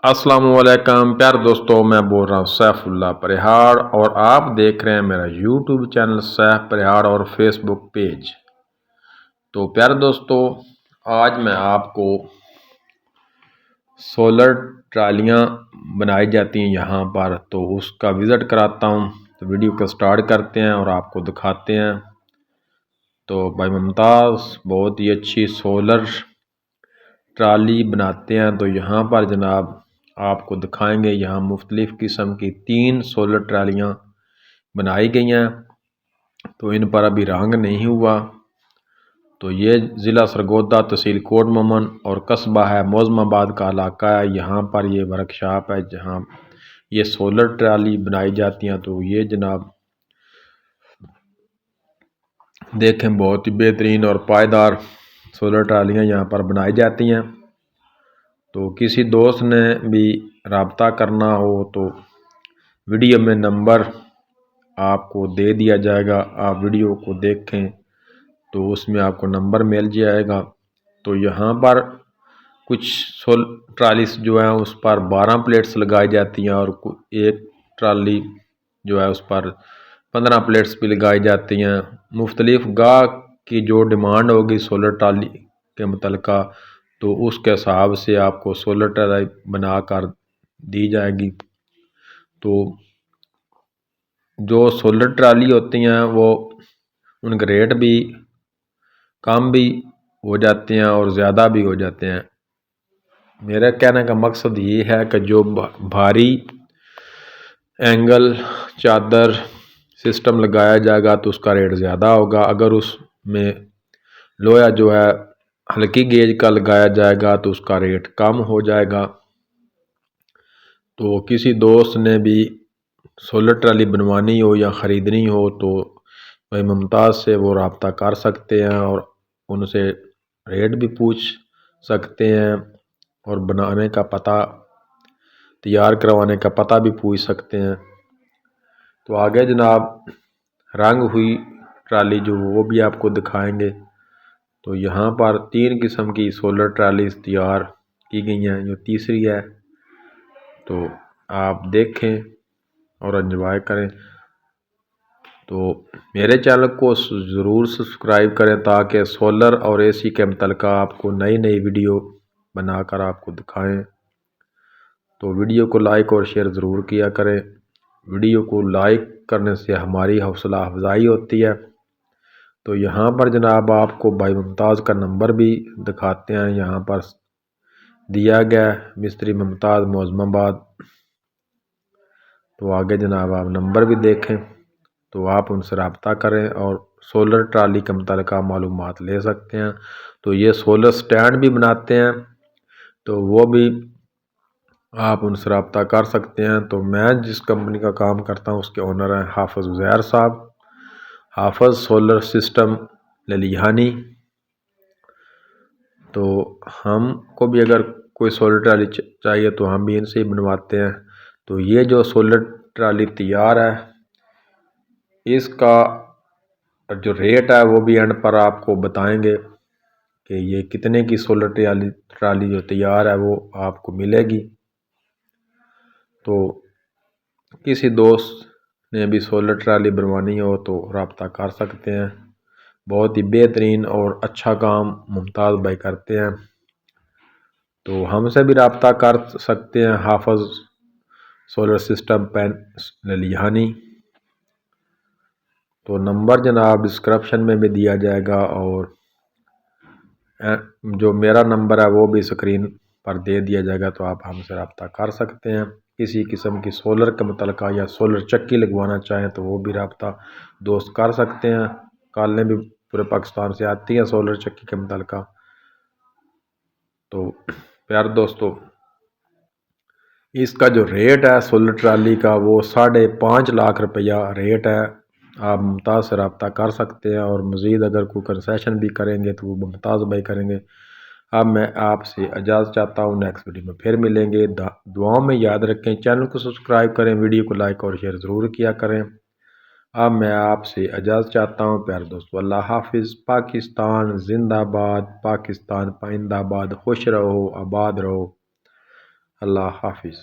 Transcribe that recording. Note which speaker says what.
Speaker 1: السلام علیکم پیار دوستوں، میں بول رہا ہوں سیف اللہ پریہاڑ اور آپ دیکھ رہے ہیں میرا یوٹیوب چینل سیف پریہاڑ اور فیس بک پیج۔ تو پیار دوستوں، آج میں آپ کو سولر ٹرالیاں بنائی جاتی ہیں یہاں پر، تو اس کا وزٹ کراتا ہوں۔ تو ویڈیو کو سٹارٹ کرتے ہیں اور آپ کو دکھاتے ہیں۔ تو بھائی ممتاز بہت ہی اچھی سولر ٹرالی بناتے ہیں۔ تو یہاں پر جناب آپ کو دکھائیں گے، یہاں مختلف قسم کی 3 سولر ٹرالیاں بنائی گئی ہیں۔ تو ان پر ابھی رنگ نہیں ہوا۔ تو یہ ضلع سرگودا، تحصیل کوٹ مومن اور قصبہ ہے معظم آباد کا علاقہ ہے۔ یہاں پر یہ ورکشاپ ہے جہاں یہ سولر ٹرالی بنائی جاتی ہیں۔ تو یہ جناب دیکھیں، بہت ہی بہترین اور پائیدار سولر ٹرالیاں یہاں پر بنائی جاتی ہیں۔ تو کسی دوست نے بھی رابطہ کرنا ہو تو ویڈیو میں نمبر آپ کو دے دیا جائے گا، آپ ویڈیو کو دیکھیں تو اس میں آپ کو نمبر مل جائے گا۔ تو یہاں پر کچھ ٹرالیز جو ہیں اس پر 12 پلیٹس لگائی جاتی ہیں اور ایک ٹرالی جو ہے اس پر 15 پلیٹس بھی لگائی جاتی ہیں۔ مختلف گاہ کی جو ڈیمانڈ ہوگی سولر ٹرالی کے متعلقہ، تو اس کے حساب سے آپ کو سولر ٹرالی بنا کر دی جائے گی۔ تو جو سولر ٹرالی ہوتی ہیں وہ ان کے ریٹ بھی کم بھی ہو جاتے ہیں اور زیادہ بھی ہو جاتے ہیں۔ میرا کہنے کا مقصد یہ ہے کہ جو بھاری اینگل چادر سسٹم لگایا جائے گا تو اس کا ریٹ زیادہ ہوگا، اگر اس میں لوہا جو ہے ہلکی گیج کا لگایا جائے گا تو اس کا ریٹ کم ہو جائے گا۔ تو کسی دوست نے بھی سولر ٹرالی بنوانی ہو یا خریدنی ہو تو بھائی ممتاز سے وہ رابطہ کر سکتے ہیں اور ان سے ریٹ بھی پوچھ سکتے ہیں اور بنانے کا پتہ، تیار کروانے کا پتہ بھی پوچھ سکتے ہیں۔ تو آگے جناب رنگ ہوئی ٹرالی جو وہ بھی آپ کو دکھائیں گے۔ تو یہاں پر 3 قسم کی سولر ٹرالیز تیار کی گئی ہیں، جو تیسری ہے۔ تو آپ دیکھیں اور انجوائے کریں۔ تو میرے چینل کو ضرور سبسکرائب کریں تاکہ سولر اور اے سی کے متعلقہ آپ کو نئی ویڈیو بنا کر آپ کو دکھائیں۔ تو ویڈیو کو لائک اور شیئر ضرور کیا کریں۔ ویڈیو کو لائک کرنے سے ہماری حوصلہ افزائی ہوتی ہے۔ تو یہاں پر جناب آپ کو بھائی ممتاز کا نمبر بھی دکھاتے ہیں، یہاں پر دیا گیا مستری ممتاز معظم آباد۔ تو آگے جناب آپ نمبر بھی دیکھیں تو آپ ان سے رابطہ کریں اور سولر ٹرالی کے متعلقہ معلومات لے سکتے ہیں۔ تو یہ سولر سٹینڈ بھی بناتے ہیں، تو وہ بھی آپ ان سے رابطہ کر سکتے ہیں۔ تو میں جس کمپنی کا کام کرتا ہوں اس کے اونر ہیں حافظ عزیر صاحب، حافظ سولر سسٹم للیحانی۔ تو ہم کو بھی اگر کوئی سولر ٹرالی چاہیے تو ہم بھی ان سے ہی بنواتے ہیں۔ تو یہ جو سولر ٹرالی تیار ہے اس کا جو ریٹ ہے وہ بھی اینڈ پر آپ کو بتائیں گے کہ یہ کتنے کی سولر ٹرالی جو تیار ہے وہ آپ کو ملے گی۔ تو کسی دوست نے بھی سولر ٹرالی بنوانی ہو تو رابطہ کر سکتے ہیں۔ بہت ہی بہترین اور اچھا کام ممتاز بھائی کرتے ہیں۔ تو ہم سے بھی رابطہ کر سکتے ہیں، حافظ سولر سسٹم پین للیحانی۔ تو نمبر جناب ڈسکرپشن میں بھی دیا جائے گا اور جو میرا نمبر ہے وہ بھی اسکرین پر دے دیا جائے گا، تو آپ ہم سے رابطہ کر سکتے ہیں۔ کسی قسم کی سولر کے متعلقہ یا سولر چکی لگوانا چاہیں تو وہ بھی رابطہ دوست کر سکتے ہیں۔ کالیں بھی پورے پاکستان سے آتی ہیں سولر چکی کے متعلقہ۔ تو پیار دوستو، اس کا جو ریٹ ہے سولر ٹرالی کا وہ 5.5 لاکھ روپیہ ریٹ ہے۔ آپ ممتاز سے رابطہ کر سکتے ہیں اور مزید اگر کوئی کنسیشن بھی کریں گے تو وہ ممتاز بھائی کریں گے۔ اب میں آپ سے اجازت چاہتا ہوں، نیکسٹ ویڈیو میں پھر ملیں گے۔ دعاؤں میں یاد رکھیں، چینل کو سبسکرائب کریں، ویڈیو کو لائک اور شیئر ضرور کیا کریں۔ اب میں آپ سے اجازت چاہتا ہوں پیارے دوستو، اللہ حافظ۔ پاکستان زندہ باد، پاکستان پائندہ باد، خوش رہو، آباد رہو۔ اللہ حافظ۔